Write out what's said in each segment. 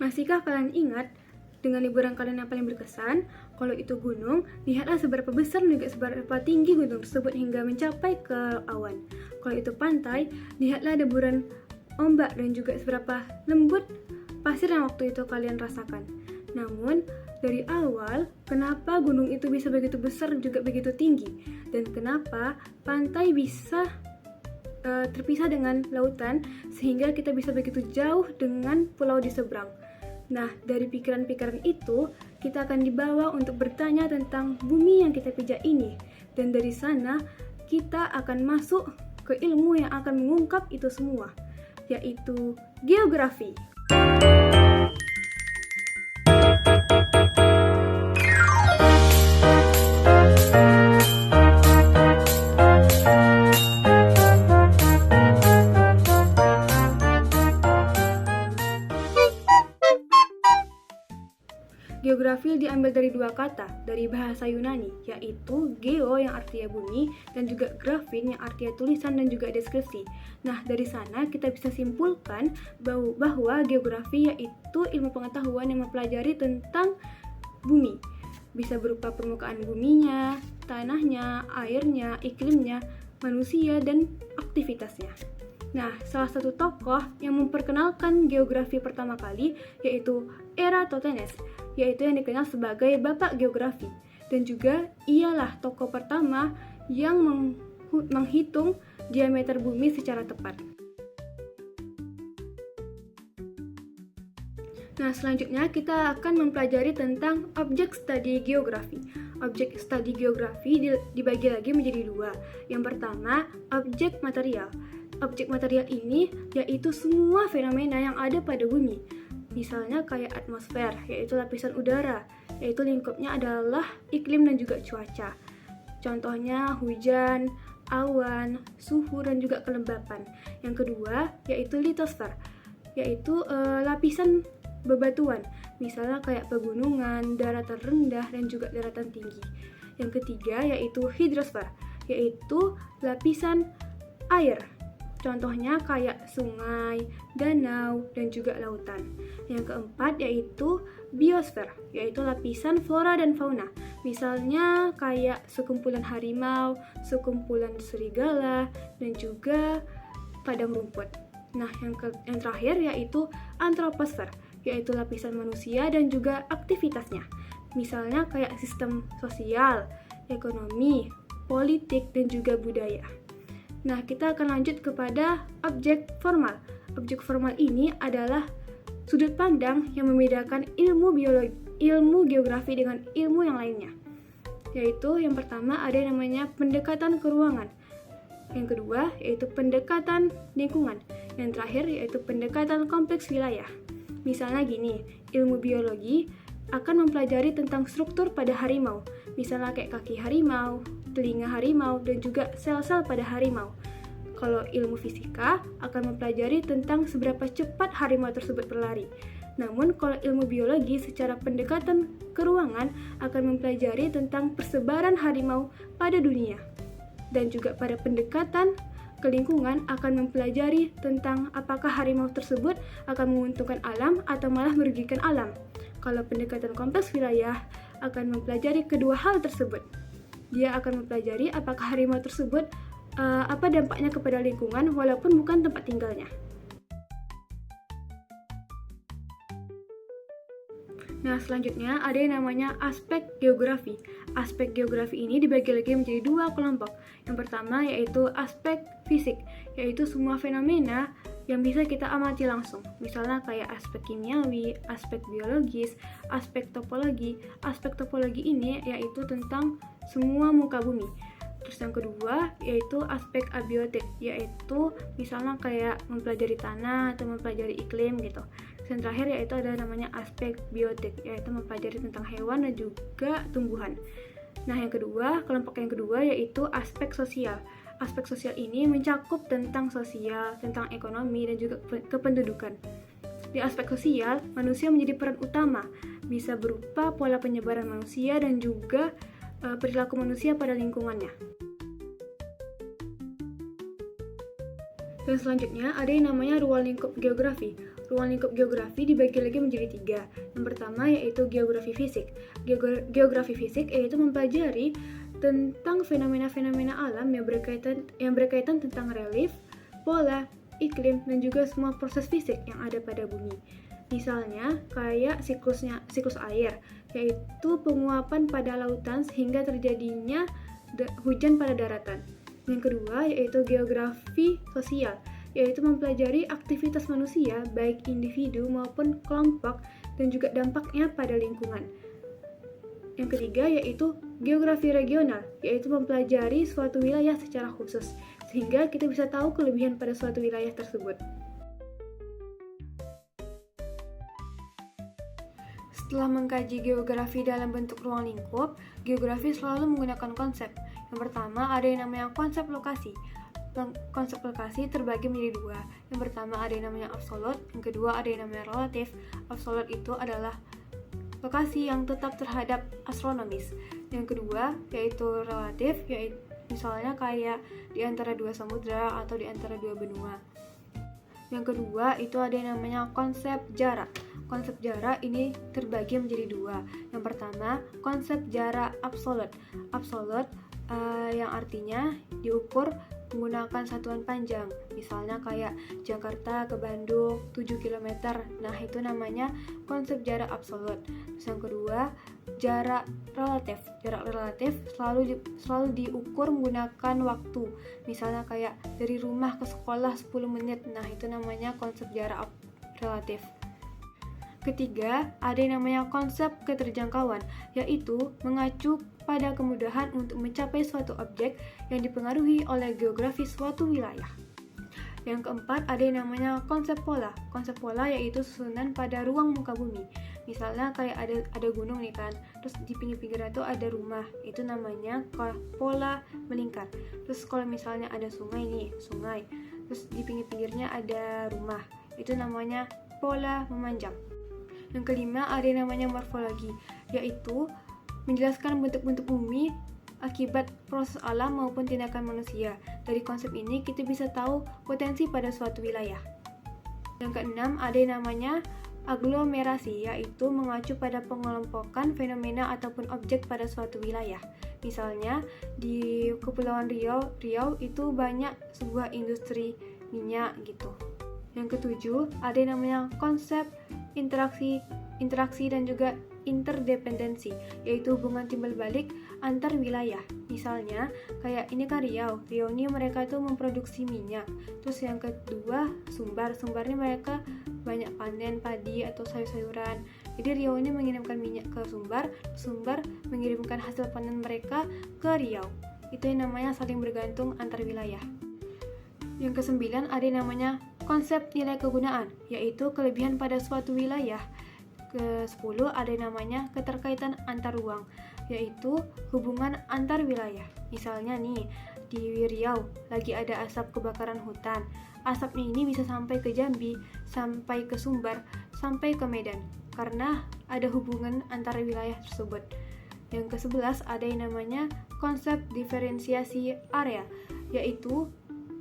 Masihkah kalian ingat dengan liburan kalian yang paling berkesan? Kalau itu gunung, lihatlah seberapa besar dan juga seberapa tinggi gunung tersebut hingga mencapai ke awan. Kalau itu pantai, lihatlah deburan ombak dan juga seberapa lembut pasir yang waktu itu kalian rasakan. Namun, dari awal, kenapa gunung itu bisa begitu besar dan juga begitu tinggi? Dan kenapa pantai bisa terpisah dengan lautan sehingga kita bisa begitu jauh dengan pulau di seberang. Nah, dari pikiran-pikiran itu, kita akan dibawa untuk bertanya tentang bumi yang kita pijak ini. Dan dari sana, kita akan masuk ke ilmu yang akan mengungkap itu semua, yaitu geografi. Geografi diambil dari dua kata dari bahasa Yunani, yaitu geo yang artinya bumi dan juga grafin yang artinya tulisan dan juga deskripsi. Nah, dari sana kita bisa simpulkan bahwa geografi yaitu ilmu pengetahuan yang mempelajari tentang bumi. Bisa berupa permukaan buminya, tanahnya, airnya, iklimnya, manusia, dan aktivitasnya. Nah, salah satu tokoh yang memperkenalkan geografi pertama kali yaitu Eratosthenes, yaitu yang dikenal sebagai Bapak Geografi. Dan juga ialah tokoh pertama yang menghitung diameter bumi secara tepat. Nah, selanjutnya kita akan mempelajari tentang objek studi geografi. Objek studi geografi dibagi lagi menjadi dua. Yang pertama, objek material. Objek material ini yaitu semua fenomena yang ada pada bumi. Misalnya kayak atmosfer, yaitu lapisan udara, yaitu lingkupnya adalah iklim dan juga cuaca. Contohnya hujan, awan, suhu, dan juga kelembapan. Yang kedua, yaitu litosfer, yaitu lapisan bebatuan, misalnya kayak pegunungan, daratan rendah, dan juga daratan tinggi. Yang ketiga, yaitu hidrosfer, yaitu lapisan air. Contohnya kayak sungai, danau, dan juga lautan. Yang keempat yaitu biosfer, yaitu lapisan flora dan fauna. Misalnya kayak sekumpulan harimau, sekumpulan serigala, dan juga padang rumput. Nah, yang terakhir yaitu antroposfer, yaitu lapisan manusia dan juga aktivitasnya. Misalnya kayak sistem sosial, ekonomi, politik, dan juga budaya. Nah, kita akan lanjut kepada objek formal. Objek formal ini adalah sudut pandang yang membedakan ilmu geografi dengan ilmu yang lainnya. Yaitu yang pertama ada yang namanya pendekatan keruangan. Yang kedua yaitu pendekatan lingkungan. Yang terakhir yaitu pendekatan kompleks wilayah. Misalnya gini, ilmu biologi akan mempelajari tentang struktur pada harimau. Misalnya kayak kaki harimau, telinga harimau, dan juga sel-sel pada harimau. Kalau ilmu fisika akan mempelajari tentang seberapa cepat harimau tersebut berlari. Namun kalau ilmu biologi secara pendekatan keruangan akan mempelajari tentang persebaran harimau pada dunia. Dan juga pada pendekatan ke lingkungan akan mempelajari tentang apakah harimau tersebut akan menguntungkan alam atau malah merugikan alam. Kalau pendekatan kompleks wilayah akan mempelajari kedua hal tersebut. Dia akan mempelajari apakah harimau tersebut apa dampaknya kepada lingkungan walaupun bukan tempat tinggalnya. Nah, selanjutnya ada yang namanya aspek geografi. Aspek geografi ini dibagi lagi menjadi dua kelompok. Yang pertama yaitu aspek fisik, yaitu semua fenomena yang bisa kita amati langsung. Misalnya kayak aspek kimiawi, aspek biologis, aspek topologi. Aspek topologi ini yaitu tentang semua muka bumi. Terus yang kedua yaitu aspek abiotik, yaitu misalnya kayak mempelajari tanah atau mempelajari iklim gitu. Dan terakhir yaitu ada namanya aspek biotik, yaitu mempelajari tentang hewan dan juga tumbuhan. Nah, kelompok yang kedua yaitu aspek sosial. Aspek sosial ini mencakup tentang sosial, tentang ekonomi, dan juga kependudukan. Di aspek sosial, manusia menjadi peran utama, bisa berupa pola penyebaran manusia dan juga perilaku manusia pada lingkungannya. Dan selanjutnya ada yang namanya ruang lingkup geografi. Ruang lingkup geografi dibagi lagi menjadi 3. Yang pertama yaitu geografi fisik. Geografi fisik yaitu mempelajari tentang fenomena-fenomena alam yang berkaitan tentang relief, pola, iklim, dan juga semua proses fisik yang ada pada bumi. Misalnya kayak siklus air, yaitu penguapan pada lautan sehingga terjadinya hujan pada daratan. Yang kedua yaitu geografi sosial, yaitu mempelajari aktivitas manusia baik individu maupun kelompok dan juga dampaknya pada lingkungan. Yang ketiga yaitu geografi regional, yaitu mempelajari suatu wilayah secara khusus sehingga kita bisa tahu kelebihan pada suatu wilayah tersebut. Setelah mengkaji geografi dalam bentuk ruang lingkup, geografi selalu menggunakan konsep. Yang pertama ada yang namanya konsep lokasi. Konsep lokasi terbagi menjadi 2. Yang pertama ada yang namanya absolut, yang kedua ada yang namanya relatif. Absolut itu adalah lokasi yang tetap terhadap astronomis. Yang kedua yaitu relatif, yaitu misalnya kayak di antara 2 samudra atau di antara 2 benua. Yang kedua itu ada yang namanya konsep jarak. Konsep jarak ini terbagi menjadi 2. Yang pertama konsep jarak absolut. Absolut yang artinya diukur menggunakan satuan panjang. Misalnya kayak Jakarta ke Bandung 7 km. Nah, itu namanya konsep jarak absolut. Terus yang kedua, jarak relatif. Jarak relatif selalu diukur menggunakan waktu. Misalnya kayak dari rumah ke sekolah 10 menit. Nah, itu namanya konsep jarak relatif. Ketiga, ada yang namanya konsep keterjangkauan, yaitu mengacu pada kemudahan untuk mencapai suatu objek yang dipengaruhi oleh geografi suatu wilayah. Yang keempat, ada yang namanya konsep pola. Konsep pola yaitu susunan pada ruang muka bumi. Misalnya kayak ada gunung nih kan, terus di pinggir-pinggirnya itu ada rumah, itu namanya pola melingkar. Terus kalau misalnya ada sungai, terus di pinggir-pinggirnya ada rumah, itu namanya pola memanjang. Yang kelima ada yang namanya morfologi, yaitu menjelaskan bentuk-bentuk bumi akibat proses alam maupun tindakan manusia. Dari konsep ini kita bisa tahu potensi pada suatu wilayah. Yang keenam ada yang namanya aglomerasi, yaitu mengacu pada pengelompokan fenomena ataupun objek pada suatu wilayah. Misalnya di Kepulauan Riau itu banyak sebuah industri minyak gitu. Yang ketujuh ada yang namanya konsep interaksi dan juga interdependensi, yaitu hubungan timbal balik antar wilayah. Misalnya kayak ini kan Riau ini mereka tuh memproduksi minyak. Terus yang kedua sumbernya mereka banyak panen padi atau sayur-sayuran. Jadi Riau ini mengirimkan minyak ke Sumbar mengirimkan hasil panen mereka ke Riau. Itu yang namanya saling bergantung antar wilayah. Yang kesembilan ada yang namanya konsep nilai kegunaan, yaitu kelebihan pada suatu wilayah. Ke-10 ada yang namanya keterkaitan antar ruang, yaitu hubungan antar wilayah. Misalnya nih, di Riau lagi ada asap kebakaran hutan. Asapnya ini bisa sampai ke Jambi, sampai ke Sumbar, sampai ke Medan, karena ada hubungan antara wilayah tersebut. Yang ke-11 ada yang namanya konsep diferensiasi area, yaitu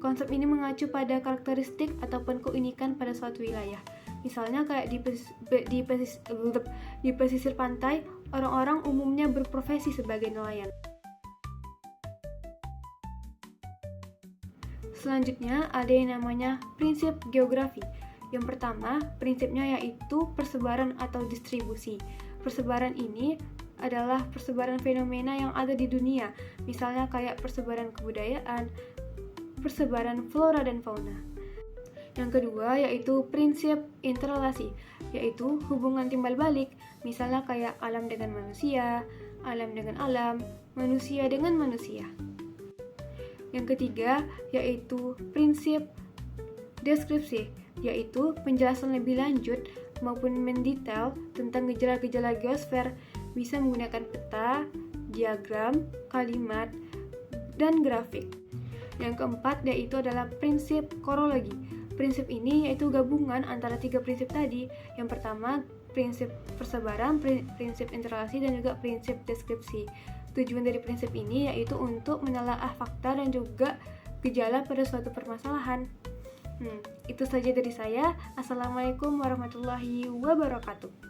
konsep ini mengacu pada karakteristik ataupun keunikan pada suatu wilayah. Misalnya kayak di pesisir pantai, orang-orang umumnya berprofesi sebagai nelayan. Selanjutnya ada yang namanya prinsip geografi. Yang pertama, prinsipnya yaitu persebaran atau distribusi. Persebaran ini adalah persebaran fenomena yang ada di dunia. Misalnya kayak persebaran kebudayaan, persebaran flora dan fauna. Yang kedua yaitu prinsip interrelasi, yaitu hubungan timbal balik, misalnya kayak alam dengan manusia, alam dengan alam, manusia dengan manusia. Yang ketiga yaitu prinsip deskripsi, yaitu penjelasan lebih lanjut maupun mendetail tentang gejala-gejala geosfer, bisa menggunakan peta, diagram, kalimat, dan grafik. Yang keempat yaitu adalah prinsip korologi. Prinsip ini yaitu gabungan antara 3 prinsip tadi. Yang pertama, prinsip persebaran, prinsip interrelasi, dan juga prinsip deskripsi. Tujuan dari prinsip ini yaitu untuk menelaah fakta dan juga gejala pada suatu permasalahan. Itu saja dari saya. Assalamualaikum warahmatullahi wabarakatuh.